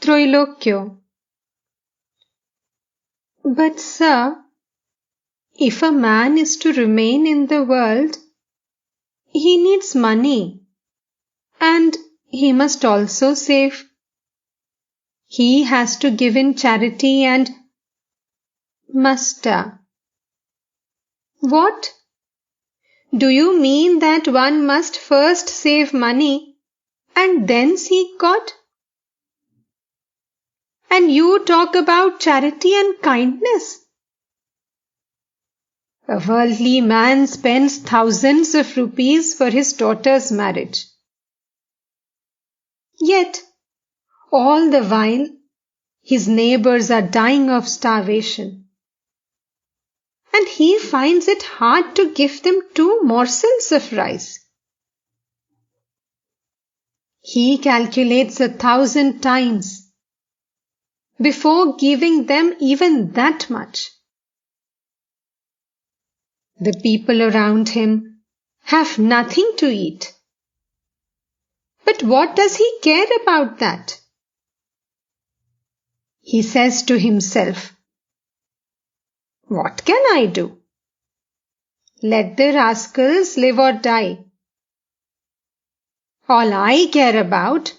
Troilokyo. But sir, if a man is to remain in the world, he needs money, and he must also save. He has to give in charity and muster. What? Do you mean that one must first save money and then seek God? And you talk about charity and kindness. A worldly man spends thousands of rupees for his daughter's marriage. Yet, all the while, his neighbors are dying of starvation. And he finds it hard to give them 2 morsels of rice. He calculates 1,000 times before giving them even that much. The people around him have nothing to eat. But what does he care about that? He says to himself, "What can I do? Let the rascals live or die. All I care about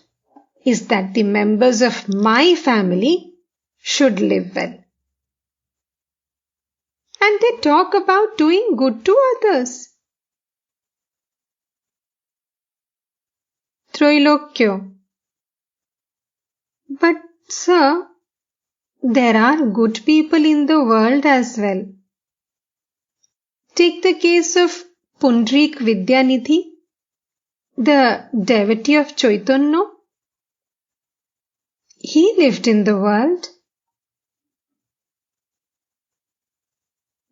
is that the members of my family should live well." And they talk about doing good to others. Troilokyo. But sir, there are good people in the world as well. Take the case of Pundrik Vidyanidhi, the devotee of Chaitanya. He lived in the world.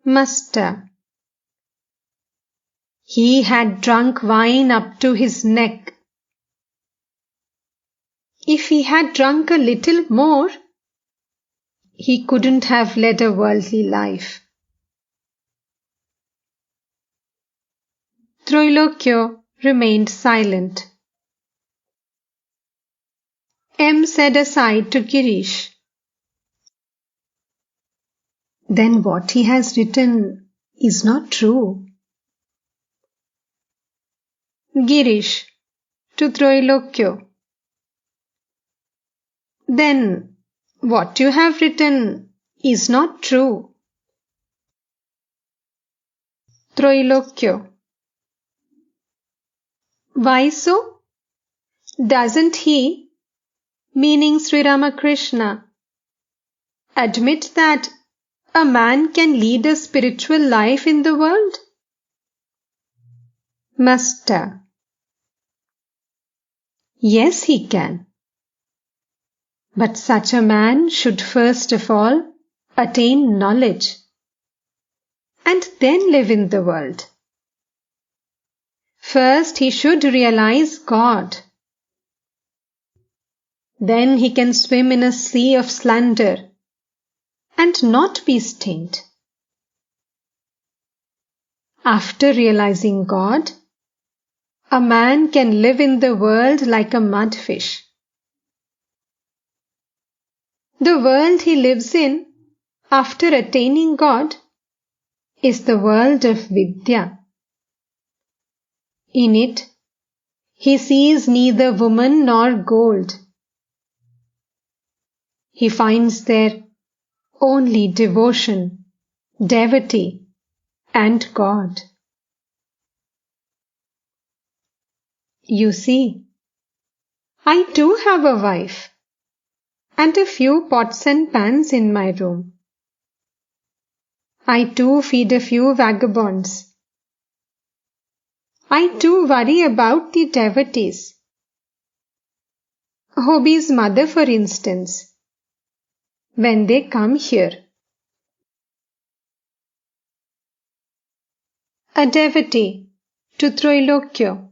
Master. He had drunk wine up to his neck. If he had drunk a little more, he couldn't have led a worldly life. Troilokyo remained silent. M said aside to Girish, "Then what he has written is not true." Girish to Troilokyo. "Then what you have written is not true." Troilokyo. Why so? Doesn't he, meaning Sri Ramakrishna, admit that a man can lead a spiritual life in the world? Master. Yes, he can. But such a man should first of all attain knowledge and then live in the world. First, he should realize God. Then he can swim in a sea of slander and not be stained. After realizing God, a man can live in the world like a mudfish. The world he lives in after attaining God is the world of Vidya. In it, he sees neither woman nor gold. He finds there only devotion, devotee, and God. You see, I too have a wife and a few pots and pans in my room. I too feed a few vagabonds. I too worry about the devotees. Hobie's mother, for instance, when they come here. A devotee to Troilokyo.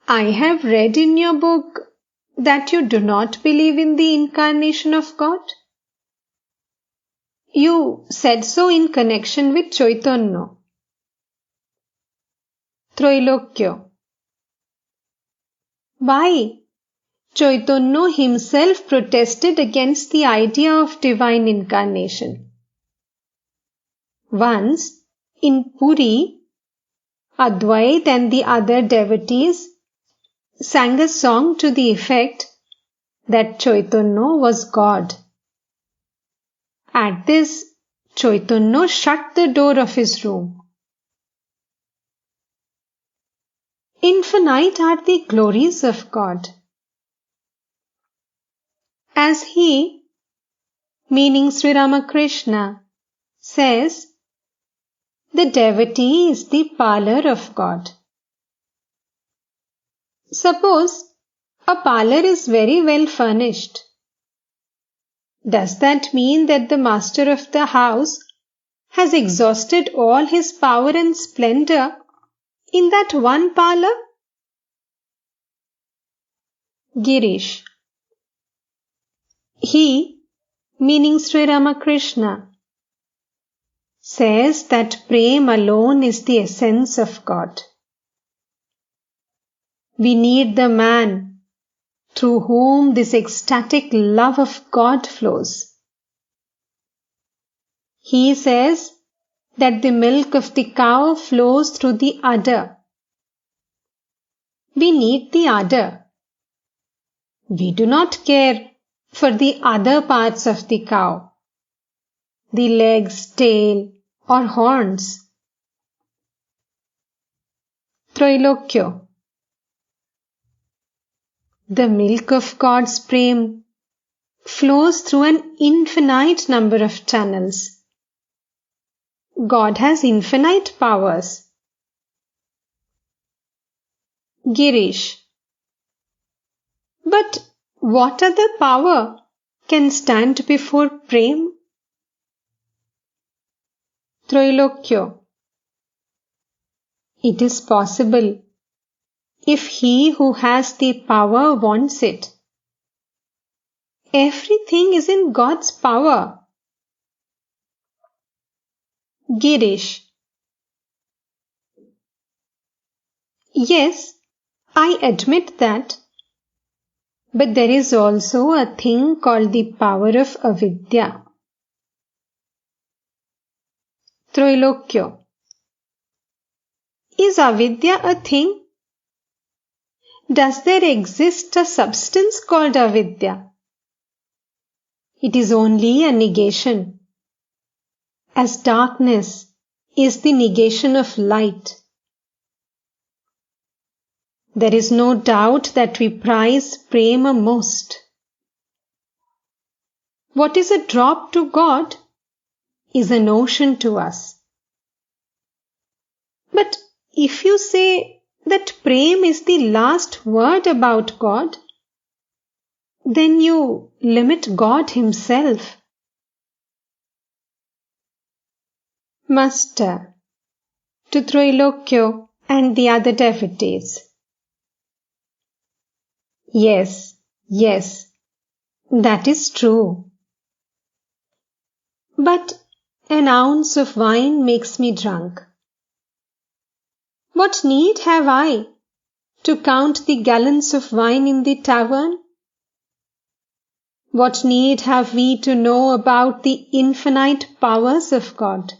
I have read in your book that you do not believe in the incarnation of God. You said so in connection with Chaitanya. Troilokyo. Why? Chaitanya himself protested against the idea of divine incarnation. Once, in Puri, Advait and the other devotees sang a song to the effect that Chaitanya was God. At this, Chaitanya shut the door of his room. Infinite are the glories of God. As he, meaning Sri Ramakrishna, says, the devotee is the parlour of God. Suppose a parlour is very well furnished. Does that mean that the master of the house has exhausted all his power and splendour in that one parlour? Girish. He, meaning Sri Ramakrishna, says that prema alone is the essence of God. We need the man through whom this ecstatic love of God flows. He says that the milk of the cow flows through the udder. We need the udder. We do not care for the other parts of the cow, the legs, tail, or horns. Trailokya. The milk of God's prem flows through an infinite number of channels. God has infinite powers. Girish. But what other power can stand before prem? Trailokya. It is possible if he who has the power wants it. Everything is in God's power. Girish. Yes, I admit that. But there is also a thing called the power of avidya. Trailokya. Is avidya a thing? Does there exist a substance called avidya? It is only a negation. As darkness is the negation of light. There is no doubt that we prize prema most. What is a drop to God is an ocean to us. But if you say that prem is the last word about God, then you limit God himself. Master, to Trailokya and the other devotees. Yes, that is true. But an ounce of wine makes me drunk. What need have I to count the gallons of wine in the tavern? What need have we to know about the infinite powers of God?